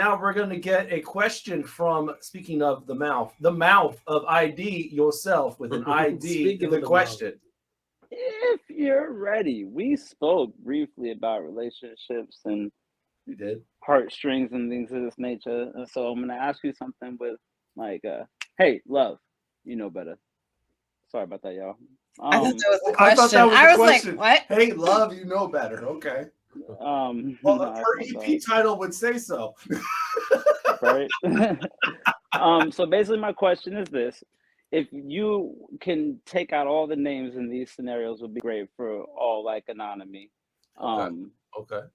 Now we're going to get a question from, speaking of the mouth of ID yourself with an ID in the question. If you're ready, we spoke briefly about relationships and You did. heartstrings and things of this nature. And so I'm going to ask you something with like, hey, love, you know better. Sorry about that, y'all. I thought that was the I question. thought that was I the was question. like, what? Hey, love, you know better. Okay. Well, no, her EP title would say so. Right? So basically my question is this. If you can take out all the names in these scenarios, would be great for all like anonymity. Okay.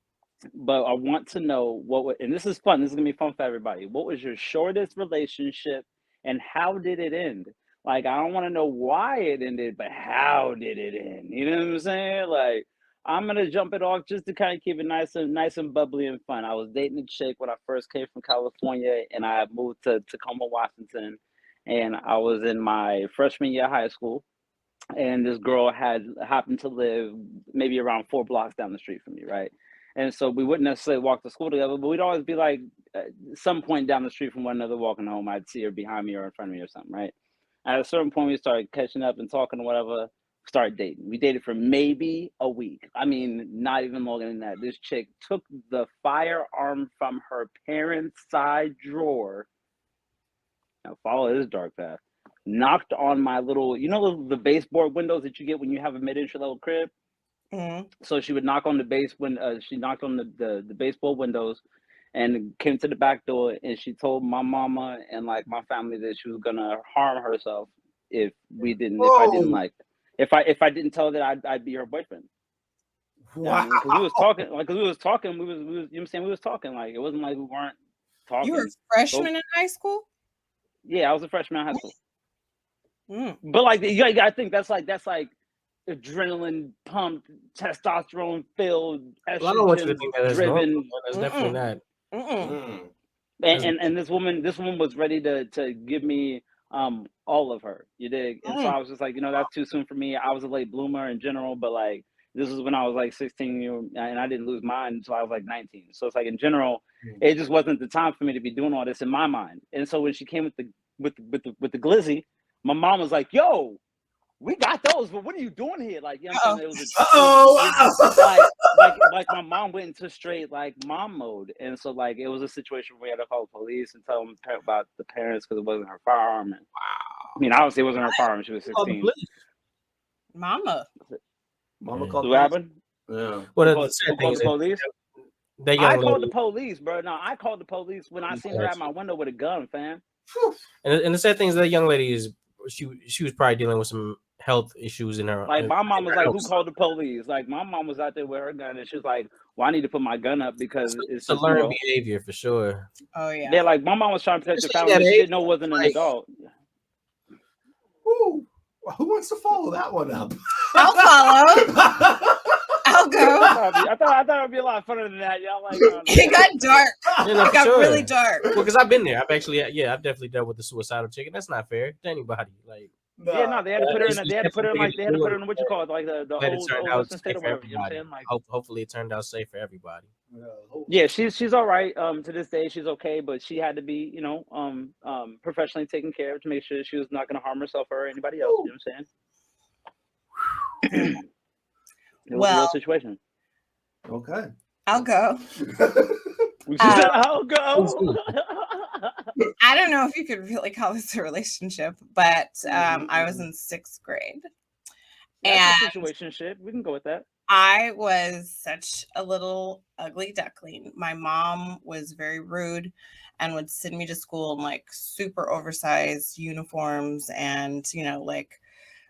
But I want to know and this is fun. This is gonna be fun for everybody. What was your shortest relationship, and how did it end? Like, I don't want to know why it ended, but how did it end? You know what I'm saying? Like, I'm gonna jump it off just to kind of keep it nice and bubbly and fun. I was dating a chick when I first came from California, and I moved to Tacoma, Washington, and I was in my freshman year of high school. And this girl happened to live maybe around 4 blocks down the street from me, right? And so we wouldn't necessarily walk to school together, but we'd always be like some point down the street from one another walking home. I'd see her behind me or in front of me or something, right? At a certain point, we started catching up and talking or whatever, started dating. We dated for maybe a week. I mean, not even longer than that. This chick took the firearm from her parents' side drawer. Now follow this dark path. Knocked on my little, the baseboard windows that you get when you have a mid-entry level crib. Mm-hmm. So she would knock on she knocked on the baseboard windows and came to the back door, and she told my mama and like my family that she was gonna harm herself if I didn't tell her that I'd be her boyfriend. Wow. Because we was talking, we was, you know what I'm saying? We was talking, like, it wasn't like we weren't talking. You were a freshman in high school? Yeah, I was a freshman in high school. Mm. But like, I think that's like adrenaline pumped, testosterone filled, estrogen driven. That's definitely not. And this woman was ready to give me all of her. You dig? And so I was just like, that's too soon for me. I was a late bloomer in general, but like this is when I was like 16, and I didn't lose mine until I was like 19. So it's like in general, it just wasn't the time for me to be doing all this in my mind. And so when she came with the glizzy, my mom was like, "Yo, we got those, but what are you doing here?" Like, you know what I'm saying? Like my mom went into straight like mom mode, and so like it was a situation where we had to call the police and tell them about the parents because it wasn't her firearm. And, I mean, obviously it wasn't her firearm. She was 16. Mama called. What happened? Yeah. What called the police? I called the police, bro. No, I called the police when I seen her at my window with a gun, fam. And the sad thing is that young lady is she was probably dealing with some health issues in her. Like my mom was like, "Who called the police?" Like my mom was out there with her gun, and she was like, "Well, I need to put my gun up because it's a learned behavior for sure." Oh yeah. Yeah, like my mom was trying to protect the family. She didn't know it wasn't an adult. Ooh, who wants to follow that one up? I'll follow. I'll go. I thought it would be a lot funner than that. Y'all like it got dark. It got really dark. Well, because I've been there. I've definitely dealt with the suicidal chicken. That's not fair to anybody. Like, they had to put her in. They had to put her in what you call it, like the old Western state or whatever. You know what I'm saying? Like, hopefully it turned out safe for everybody. Yeah, she's all right. To this day, she's okay, but she had to be, professionally taken care of to make sure she was not going to harm herself or anybody else. You know what I'm saying? It was a real situation. Okay. I'll go. I'll go. I don't know if you could really call this a relationship, but I was in 6th grade. That's a situationship. We can go with that. I was such a little ugly duckling. My mom was very rude and would send me to school in like super oversized uniforms and, like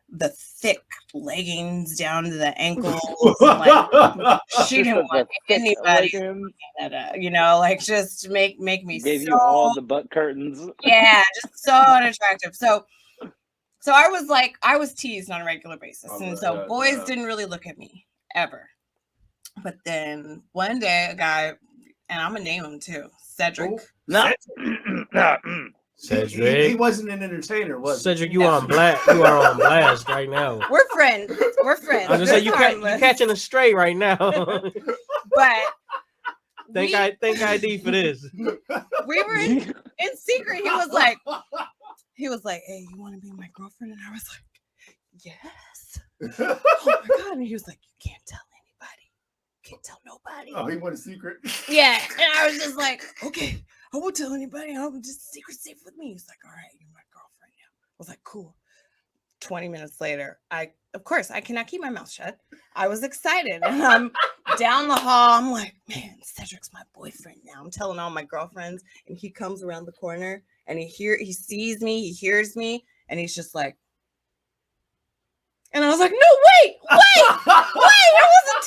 the thick leggings down to the ankles. Like, she didn't want anybody, like just make me gave you all the butt curtains. Yeah, just so unattractive. So I was teased on a regular basis. And so boys didn't really look at me ever. But then one day a guy, and I'm gonna name him too, Cedric. Cedric. He wasn't an entertainer, was Cedric? You are on blast right now. We're friends. I was gonna say you catching a stray right now. But Thank ID for this. We were in secret. He was like, hey, you want to be my girlfriend? And I was like, yes. Oh my God. And he was like, you can't tell anybody. You can't tell nobody. Oh, he went a secret. Yeah. And I was just like, okay, I won't tell anybody. I'm just secret safe with me. He's like, all right, you're my girlfriend now. I was like, cool. 20 minutes later, of course, I cannot keep my mouth shut. I was excited. And I'm down the hall. I'm like, man, Cedric's my boyfriend now. I'm telling all my girlfriends. And he comes around the corner and he sees me, he hears me, and he's just like, and I was like, no, wait, I wasn't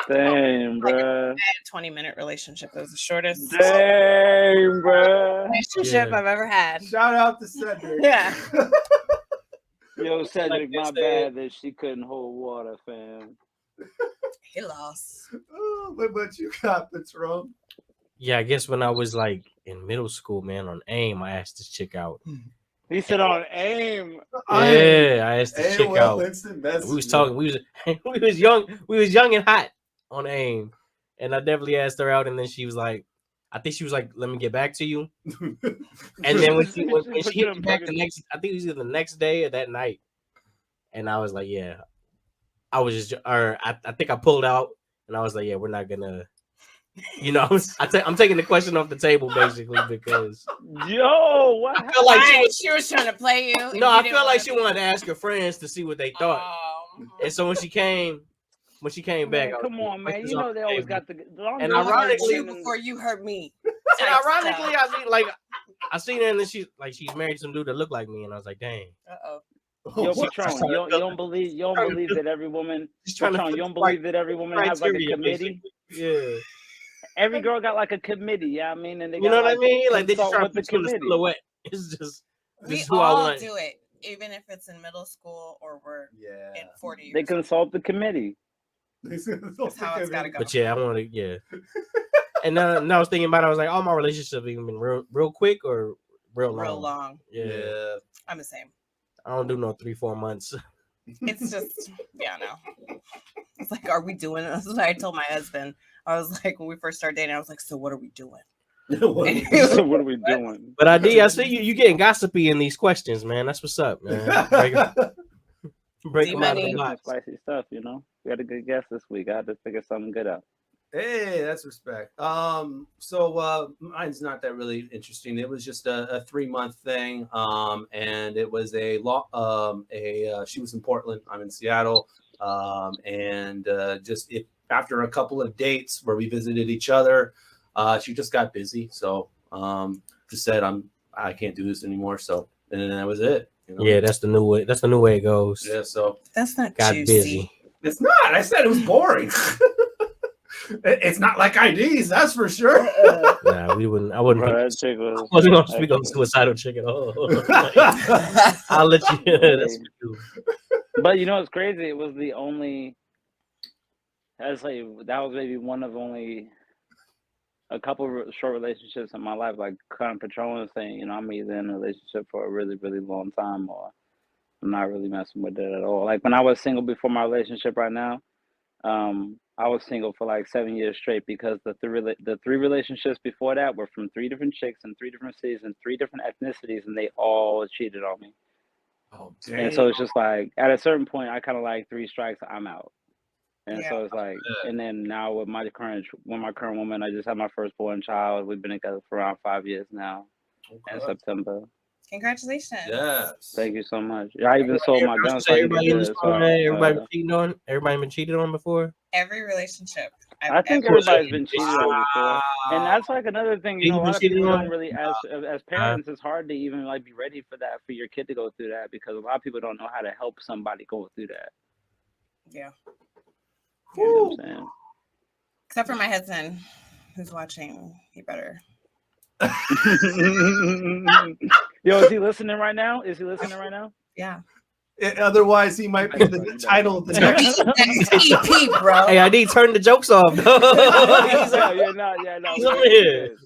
Damn, telling. bro. I had a 20-minute relationship. It was the shortest Damn, bro. relationship I've ever had. Shout out to Cedric. Yeah. Yo, Cedric, Like my they bad that she couldn't hold water, fam. He lost. Oh, what about you got, Patron? Yeah, I guess when I was like in middle school, man, on AIM, I asked this chick out. He said on AIM. Yeah, I asked this chick out. Instant We was talking. We was young. We was young and hot on AIM, and I definitely asked her out. And then she was like, I think she was like, "Let me get back to you." And then when she hit me back the next, I think it was either the next day or that night, and I was like, "Yeah," I was just, or I think I pulled out, and I was like, "Yeah, we're not gonna." You know, I'm taking the question off the table basically because Yo, what? I felt like She was trying to play you. no, I felt like she wanted to ask her friends to see what they thought. Oh. And so when she came back, Man, come on, man. You know they always got the. And I heard ironically- you before you heard me. and ironically, I seen her and then she's married to some dude that looked like me, and I was like, dang. Uh-oh. Yo, Patron, you don't believe that every woman. Patron, you don't believe that every woman has like a committee. Yeah. Every girl got like a committee, yeah. I mean, and they You got, know what I like, mean? Like they just consult try to with the put you in the committee. silhouette. It's just We this is who I all want. do it, even if it's in middle school or we're Yeah. in 40 years. They consult the committee. That's how it's gotta go. But yeah, I want to, yeah. And then I was thinking about it, I was like, all my relationships have even been real quick or real long. Real long. Yeah. I'm the same. I don't do no 3-4 months. It's just, yeah, no. It's like, are we doing it? That's what I told my husband. I was like, when we first started dating, I was like, so what are we doing? So what are we doing? But I see you getting gossipy in these questions, man. That's what's up, man. Break them out of the box. Spicy stuff, you know. We had a good guest this week. I had to figure something good out. Hey, that's respect. So mine's not that really interesting. It was just a 3-month thing. And it was she was in Portland, I'm in Seattle. And after a couple of dates where we visited each other, she just got busy. So just said I can't do this anymore. So and that was it. You know? Yeah, that's the new way. That's the new way it goes. Yeah, so That's not Got juicy. busy. it's not. I said it was boring. It's not like IDs, that's for sure. Nah, we wouldn't. I wouldn't. Bro, I that chick was. wasn't gonna speak on suicidal chick at all. I'll let you. That's what you do. But you know what's crazy? It was the only. I'd say that was maybe one of only a couple of short relationships in my life. Like kind of Patron was saying, you know, I'm either in a relationship for a really, really long time, or I'm not really messing with it at all. Like when I was single before my relationship right now, I was single for like 7 years straight because the three relationships before that were from 3 different chicks in 3 different cities and 3 different ethnicities, and they all cheated on me. Oh, damn. And so it's just like at a certain point, I kind of like 3 strikes, I'm out. And so it's like, and then now with my current woman, I just had my firstborn child. We've been together for around 5 years now. In September. Congratulations. Yes. Thank you so much. I even sold my guns. Everybody in this room, everybody been cheating on. Everybody been cheated on before. Every relationship. I think everybody's been cheated on before, and that's like another thing. You know, a lot of people don't really, as parents, it's hard to even like be ready for that, for your kid to go through that, because a lot of people don't know how to help somebody go through that. Yeah. You know what I'm saying? Except for my husband, who's watching. He better. Yo, is he listening right now? Yeah. Otherwise, he might be the title of the next EP, bro. Hey, I need to turn the jokes off. Yeah, no. He's over here.